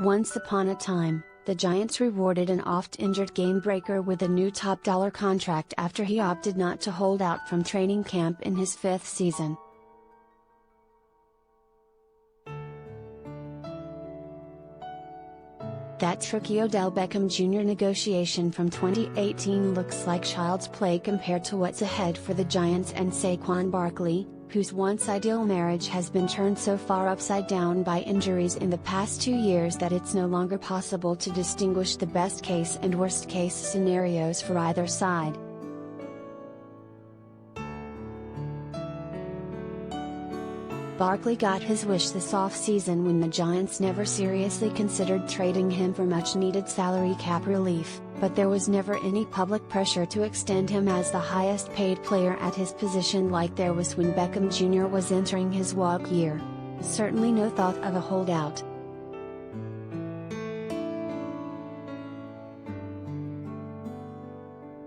Once upon a time, the Giants rewarded an oft-injured game-breaker with a new top-dollar contract after he opted not to hold out from training camp in his 5th season. That rookie Odell Beckham Jr. negotiation from 2018 looks like child's play compared to what's ahead for the Giants and Saquon Barkley, whose once ideal marriage has been turned so far upside down by injuries in the past 2 years that it's no longer possible to distinguish the best case and worst case scenarios for either side. Barkley got his wish this offseason when the Giants never seriously considered trading him for much-needed salary cap relief, but there was never any public pressure to extend him as the highest-paid player at his position like there was when Beckham Jr. was entering his walk year. Certainly no thought of a holdout.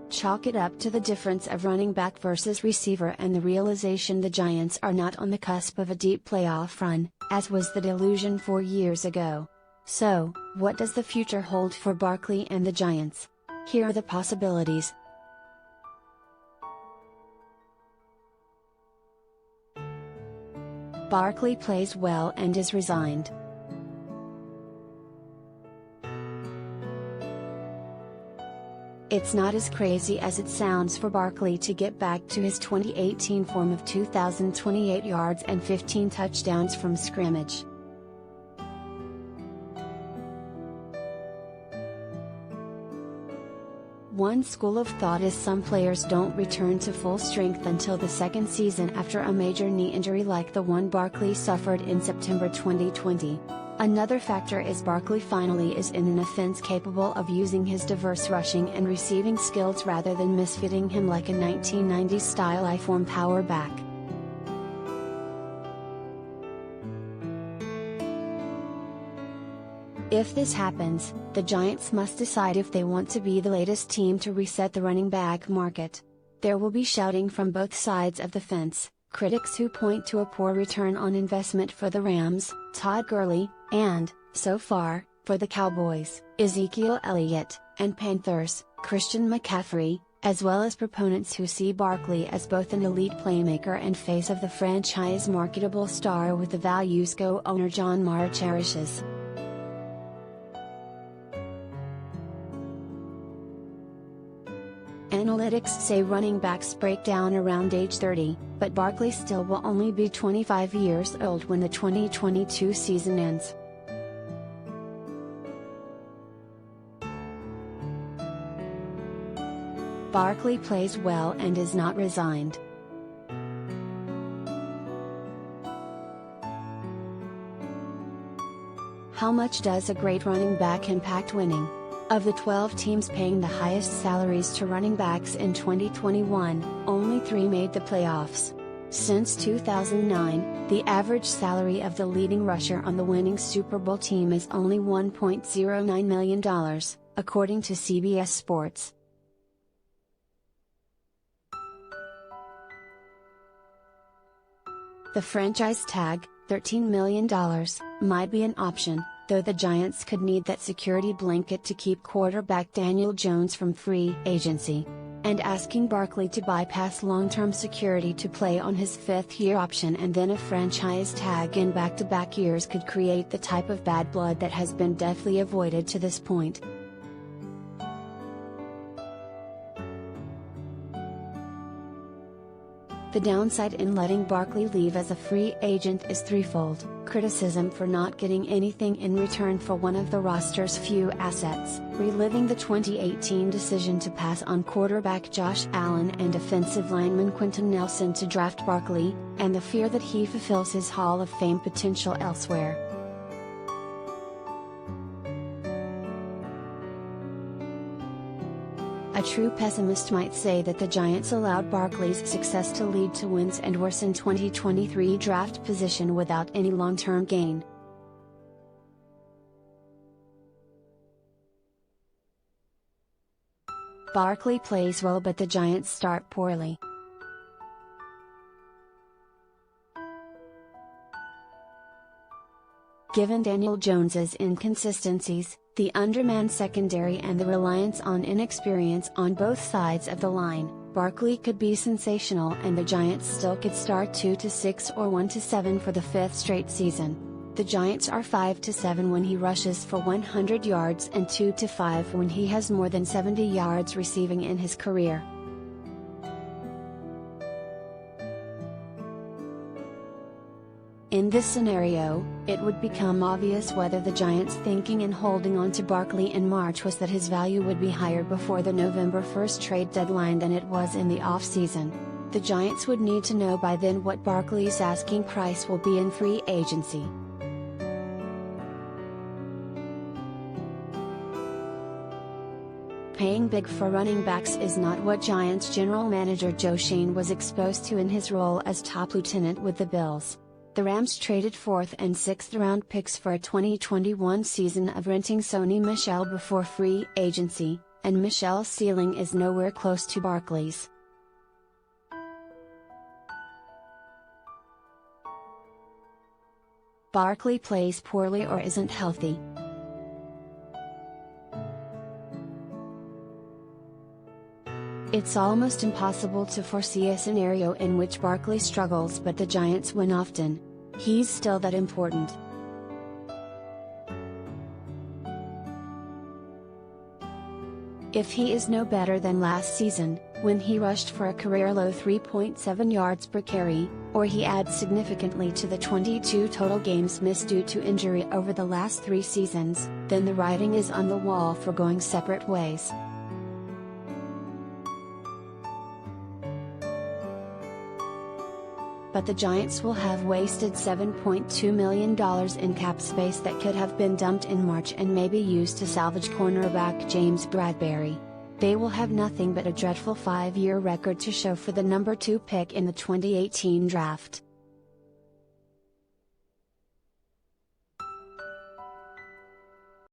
Chalk it up to the difference of running back versus receiver and the realization the Giants are not on the cusp of a deep playoff run, as was the delusion 4 years ago. So, what does the future hold for Barkley and the Giants? Here are the possibilities. Barkley plays well and is resigned. It's not as crazy as it sounds for Barkley to get back to his 2018 form of 2,028 yards and 15 touchdowns from scrimmage. One school of thought is some players don't return to full strength until the 2nd season after a major knee injury like the one Barkley suffered in September 2020. Another factor is Barkley finally is in an offense capable of using his diverse rushing and receiving skills rather than misfitting him like a 1990s-style I-form power back. If this happens, the Giants must decide if they want to be the latest team to reset the running back market. There will be shouting from both sides of the fence. Critics who point to a poor return on investment for the Rams, Todd Gurley, and, so far, for the Cowboys, Ezekiel Elliott, and Panthers, Christian McCaffrey, as well as proponents who see Barkley as both an elite playmaker and face of the franchise marketable star with the values co-owner John Mara cherishes. Analytics say running backs break down around age 30, but Barkley still will only be 25 years old when the 2022 season ends. Barkley plays well and is not resigned. How much does a great running back impact winning? Of the 12 teams paying the highest salaries to running backs in 2021, only 3 made the playoffs. Since 2009, the average salary of the leading rusher on the winning Super Bowl team is only $1.09 million, according to CBS Sports. The franchise tag, $13 million, might be an option, though the Giants could need that security blanket to keep quarterback Daniel Jones from free agency. And asking Barkley to bypass long-term security to play on his 5th-year option and then a franchise tag in back-to-back years could create the type of bad blood that has been deftly avoided to this point. The downside in letting Barkley leave as a free agent is threefold: criticism for not getting anything in return for one of the roster's few assets, reliving the 2018 decision to pass on quarterback Josh Allen and offensive lineman Quentin Nelson to draft Barkley, and the fear that he fulfills his Hall of Fame potential elsewhere. A true pessimist might say that the Giants allowed Barkley's success to lead to wins and worsen 2023 draft position without any long-term gain. Barkley plays well but the Giants start poorly. Given Daniel Jones's inconsistencies, the undermanned secondary and the reliance on inexperience on both sides of the line, Barkley could be sensational and the Giants still could start 2-6 or 1-7 for the fifth straight season. The Giants are 5-7 when he rushes for 100 yards and 2-5 when he has more than 70 yards receiving in his career. In this scenario, it would become obvious whether the Giants' thinking in holding on to Barkley in March was that his value would be higher before the November 1st trade deadline than it was in the offseason. The Giants would need to know by then what Barkley's asking price will be in free agency. Paying big for running backs is not what Giants general manager Joe Schoen was exposed to in his role as top lieutenant with the Bills. The Rams traded 4th and 6th round picks for a 2021 season of renting Sony Michel before free agency, and Michel's ceiling is nowhere close to Barkley's. Barkley plays poorly or isn't healthy. It's almost impossible to foresee a scenario in which Barkley struggles but the Giants win often. He's still that important. If he is no better than last season, when he rushed for a career-low 3.7 yards per carry, or he adds significantly to the 22 total games missed due to injury over the last 3 seasons, then the writing is on the wall for going separate ways. But the Giants will have wasted $7.2 million in cap space that could have been dumped in March and maybe used to salvage cornerback James Bradberry. They will have nothing but a dreadful 5-year record to show for the number 2 pick in the 2018 draft.